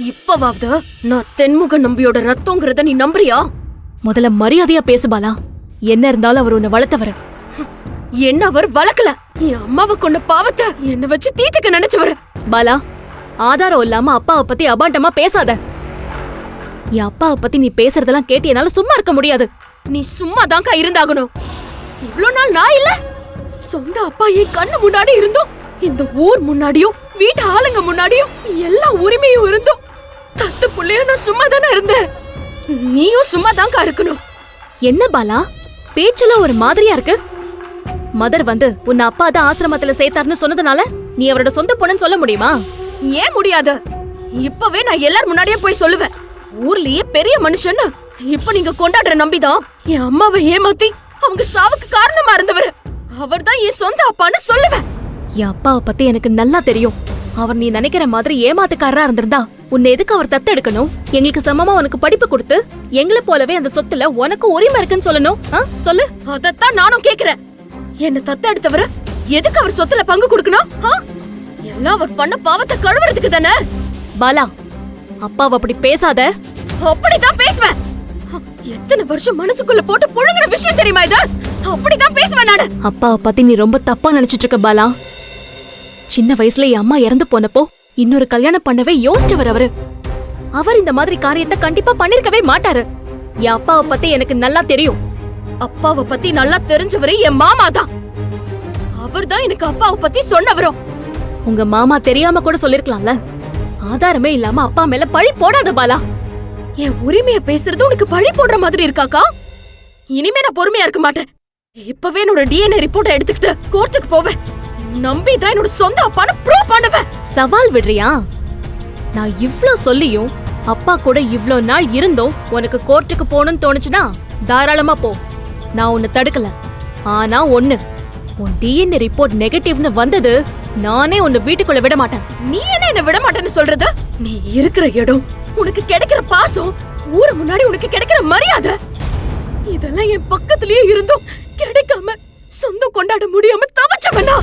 இப்பவாவது நான் தென்முக நம்பியோட ரத்தம்ங்கறத நீ நம்புறியா? முதல்ல மரியாதையா பேசு பாலா. என்ன இருந்தாலும் அவர் உன்னை வளர்த்தவரு. என்ன அவர் வளர்க்கல, என் அம்மாவை கொண்ட பாவத்தை என்ன வச்சு தீர்த்துக்க நினைச்சவரு. பாலா, ஆதாரம் இல்லாம அப்பாவை பத்தி அபாண்டமா பேசாத. என் அப்பாவை பத்தி நீ பேசுறதெல்லாம் கேட்டு என்னால சும்மா இருக்க முடியாது. நீ சும்மா தான்க்கா இருந்தாகணும். இவ்ளோ நாள் நான் இல்ல, சொந்த அப்பா என் கண்ணு முன்னாடி இருந்தோம், இந்த ஊர் முன்னாடியும் வீட்டு ஆளுங்க முன்னாடியும் எல்லா உரிமையும் இருந்தோம். தத்து புள்ளைய நான் சும்மா தானே இருந்தேன். நீயும் சும்மா தான்க்கா இருக்கணும். என்ன பாலா, பேச்செல்லாம் ஒரு மாதிரியா இருக்கு. மதர் வந்து உன்னை அப்பா தான் ஆசிரமத்துல சேர்த்தாருன்னு சொன்னதுனால நீ அவரோட சொந்த பொண்ணுன்னு சொல்ல முடியுமா? ஏன் முடியாது? இப்பவே நான் எல்லார் முன்னாடியே போய் சொல்லுவேன், ஊர்லயே பெரிய மனுஷன்னு. இப்ப நீங்க கொண்டாடுற நம்பிதான் என் அம்மாவை ஏமாத்தி அவங்க சாவுக்கு காரணமா இருந்தவர். அவர்தான் என் சொந்த அப்பான்னு சொல்லுவேன். என் அப்பாவை பத்தி எனக்கு நல்லா தெரியும். அவர் நீ நினைக்கிற மாதிரி ஏமாத்துக்காரரா இருந்திருந்தா உன்னை எதுக்கு அவர் தத்து எடுக்கணும்? எங்களுக்கு சமமா உனக்கு படிப்பு கொடுத்து எங்களை போலவே அந்த சொத்துல உனக்கு உரிமை இருக்குன்னு சொல்லணும். சொல்லு. அதத்தான் நானும் கேக்குறேன். என்ன தத்து எடுத்தவர எதுக்கு அவர் சொத்துல பங்கு கொடுக்கணும்? எல்லாம் அவர் பண்ண பாவத்தை கழுவுறதுக்கு தானே. பாலா, அப்பாவை அப்படி பேசாத. அப்படிதான் பேசுவேன். எத்தனை வருஷம் மனசுக்குள்ள போட்டு புழுங்குற விஷயம் தெரியுமா இது? அப்படிதான் பேசுவேன் நானு. அப்பாவை பத்தி நீ ரொம்ப தப்பா நினைச்சிட்டு இருக்க பாலா. சின்ன வயசுல என் அம்மா இறந்து போனப்போ இன்னொரு கல்யாணம் பண்ணவே யோசிச்சவர் அவரு. அவர் இந்த மாதிரி காரியத்தை கண்டிப்பா பண்ணிருக்கவே மாட்டாரு. என் அப்பாவை பத்தி எனக்கு நல்லா தெரியும். அப்பாவை பத்தி நல்லா தெரிஞ்சவரு என் மாமா தான். அவர்தான் எனக்கு அப்பாவை பத்தி சொன்னவரும். உங்க மாமா தெரியாம கூட சொல்லிருக்கலாம்ல. ஆதாரமே இல்லாம அப்பா மேல பழி போடாத பாலா. என் உரிமைய பேசுறது உனக்கு பழி போடுற மாதிரி இருக்காக்கா? இனிமே நான் பொறுமையா இருக்க மாட்டேன். இப்பவே என்னோட டிஎன்ஏ ரிப்போர்ட்டை எடுத்துக்கிட்டு கோர்ட்டுக்கு போவேன். நம்பிதான் என்னோட சொந்த அப்பான்னு ப்ரூவ் பண்ணுவேன். சவால் விடுறியா? நான் இவ்ளோ சொல்லியும் அப்பா கூட இவ்ளோ நாள் இருந்தோம் உனக்கு கோர்ட்டுக்கு போகணும்னு தோணுச்சுன்னா தாராளமா போ. நான் உன்னை தடுக்கல. ஆனா ஒண்ணு, உன் டிஎன்ஏ ரிப்போர்ட் நெகட்டிவ்னு வந்தது நானே உன்னை வீட்டுக்குள்ள விட மாட்டேன். நீ என்ன விட மாட்டேன்னு சொல்றது? நீ இருக்கிற இடம், உனக்கு கிடைக்கிற பாசம், ஊரு முன்னாடி உனக்கு கிடைக்கிற மரியாதை, இதெல்லாம் என் பக்கத்திலேயே இருந்தும் கிடைக்காம சொந்தம் கொண்டாட முடியாம தவச்சவனா?